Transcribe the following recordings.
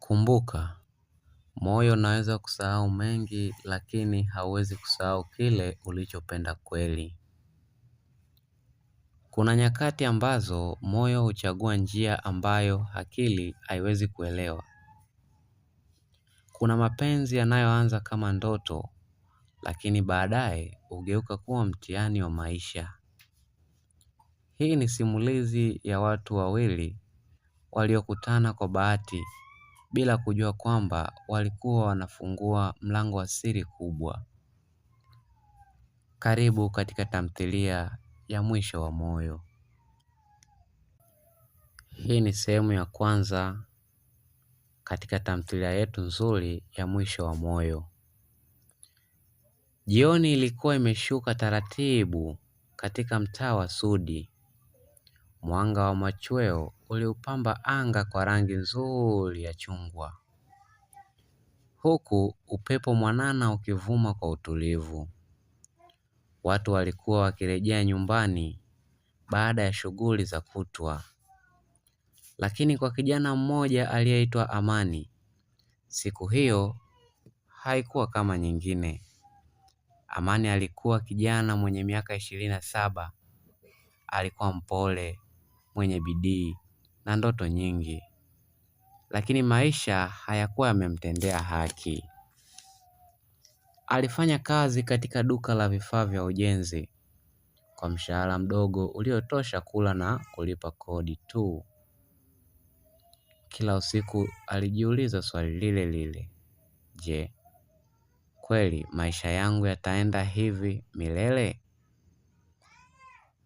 Kumbuka, moyo unaweza kusahau mengi lakini hauwezi kusahau kile ulichopenda kweli. Kuna nyakati ambazo moyo huchagua njia ambayo akili haiwezi kuelewa. Kuna mapenzi yanayoanza kama ndoto lakini baadaye hugeuka kuwa mtihani wa maisha. Hii ni simulizi ya watu wawili waliokutana kwa bahati bila kujua kwamba walikuwa wanafungua mlango wa siri kubwa. Karibu katika tamthilia ya Mwisho wa Moyo. Hii ni sehemu ya kwanza katika tamthilia yetu nzuri ya Mwisho wa Moyo. Jioni ilikuwa imeshuka taratibu katika mtaa wa Sudi. Mwanga wa machweo uliupamba anga kwa rangi nzuri ya chungwa. Huku upepo mwanana ukivuma kwa utulivu. Watu walikuwa wakirejea nyumbani baada ya shughuli za kutwa. Lakini kwa kijana mmoja aliyeitwa Amani, siku hiyo haikuwa kama nyingine. Amani alikuwa kijana mwenye miaka 27. Alikuwa mpole, mwenye bidii na ndoto nyingi. Lakini maisha hayakuwa yamemtendea haki. Alifanya kazi katika duka la vifaa vya ujenzi kwa mshahara mdogo uliotosha kula na kulipa kodi tu. Kila usiku alijiuliza swali lile lile. Je, kweli maisha yangu yataenda hivi milele?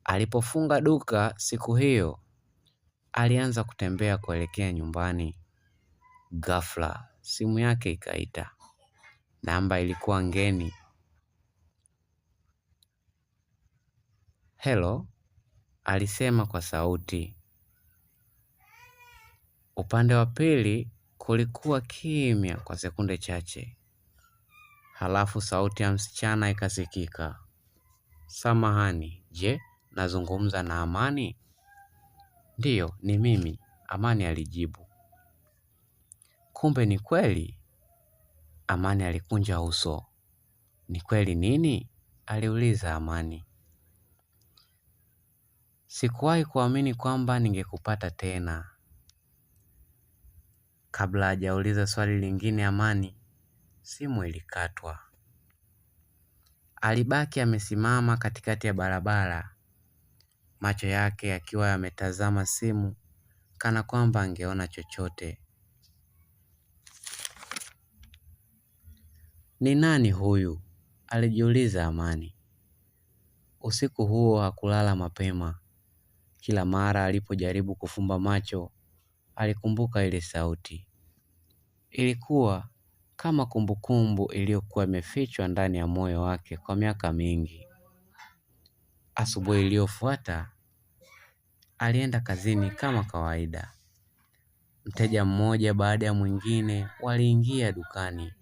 Alipofunga duka siku hiyo, alianza kutembea kuelekea nyumbani. Ghafla, simu yake ikaita. Namba ilikuwa ngeni. Hello, alisema kwa sauti. Upande wa pili kulikuwa kimya kwa sekunde chache. Halafu sauti ya msichana ikasikika. Samahani, je, nazungumza na Amani? Ndiyo, ni mimi, Amani alijibu. Kumbe ni kweli? Amani alikunja uso. Ni kweli nini? Aliuliza Amani. Sikuwahi kuamini kwamba ningekupata tena. Kabla hajauliza swali lingine Amani, simu ilikatwa. Alibaki amesimama katikati ya barabara, macho yake yakiwa yametazama simu kana kwamba angeona chochote. Ni nani huyu? Alijiuliza Amani. Usiku huo hakulala mapema. Kila mara alipojaribu kufumba macho, alikumbuka ile sauti. Ilikuwa kama kumbukumbu iliyokuwa imefichwa ndani ya moyo wake kwa miaka mingi. Asubuhi iliyofuata, alienda kazini kama kawaida. Mteja mmoja baada ya mwingine waliingia dukani.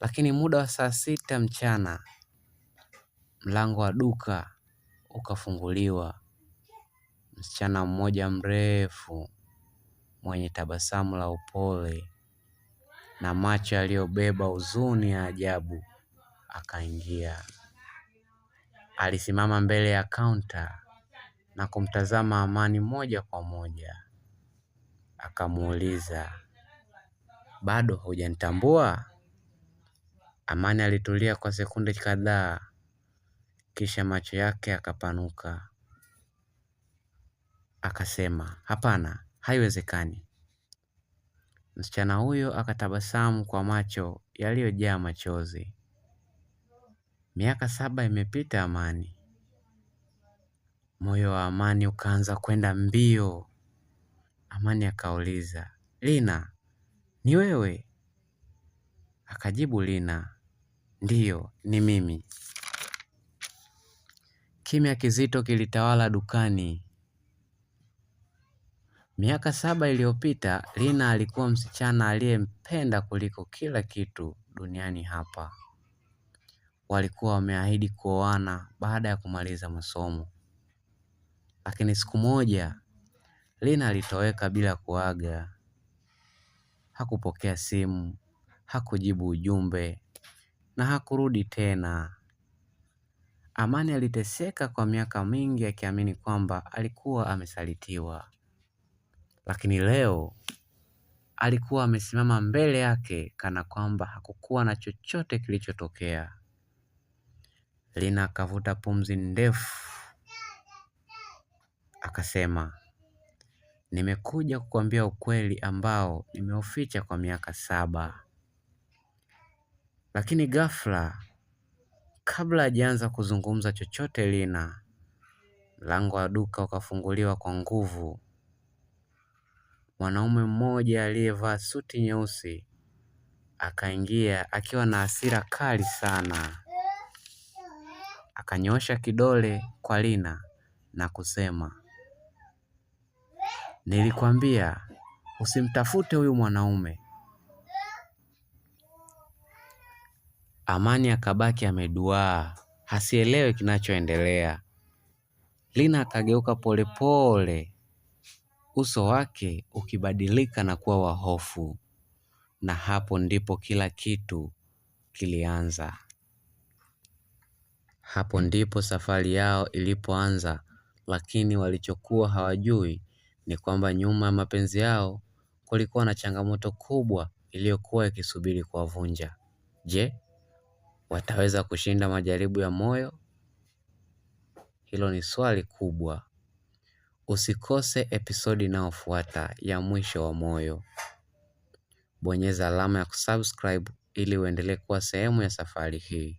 Lakini muda wa saa 6 mchana, mlango wa duka ukafunguliwa. Msichana mmoja mrefu, mwenye tabasamu la upole na macho yaliyobeba huzuni ya ajabu, akaingia. Alisimama mbele ya kaunta na kumtazama Amani moja kwa moja. Akamuuliza, bado hujanitambua? Amani alitulia kwa sekunde kadhaa, kisha macho yake yakapanuka. Akasema, hapana, haiwezekani. Msichana huyo akatabasamu kwa macho yaliyojaa machozi. Miaka 7 imepita Amani. Moyo wa Amani ukaanza kwenda mbio. Amani akauliza, Lina, ni wewe? Akajibu Lina, ndiyo, ni mimi. Kimya kizito kilitawala dukani. Miaka 7 iliyopita, Lina alikuwa msichana aliyempenda kuliko kila kitu duniani hapa. Walikuwa wameahidi kuoana baada ya kumaliza masomo. Lakini siku moja, Lina alitoweka bila kuaga. hakupokea simu, hakujibu ujumbe na hakurudi tena. Amani aliteseka kwa miaka mingi akiamini kwamba alikuwa amesalitiwa. Lakini leo alikuwa amesimama mbele yake kana kwamba hakukuwa na chochote kilichotokea. Lina akavuta pumzi ndefu. Akasema, nimekuja kukuambia ukweli ambao nimeuficha kwa miaka 7. Lakini ghafla, kabla hajaanza kuzungumza chochote Lina, mlango wa duka ukafunguliwa kwa nguvu. Mwanaume mmoja aliyevaa suti nyeusi akaingia akiwa na hasira kali sana. Akanyoosha kidole kwa Lina na kusema, nilikwambia usimtafute huyu mwanaume. Amani akabaki ameduaa, hasielewi kinachoendelea. Lina akageuka polepole, uso wake ukibadilika na kuwa wa hofu. Na hapo ndipo kila kitu kilianza. Hapo ndipo safari yao ilipoanza, lakini walichokuwa hawajui ni kwamba nyuma ya mapenzi yao kulikuwa na changamoto kubwa iliyokuwa ikisubiri kuwavunja. Je, wataweza kushinda majaribu ya moyo? Hilo ni swali kubwa. Usikose episodi inayofuata ya Mwisho wa Moyo. Bonyeza alama ya kusubscribe ili uendelee kuwa sehemu ya safari hii.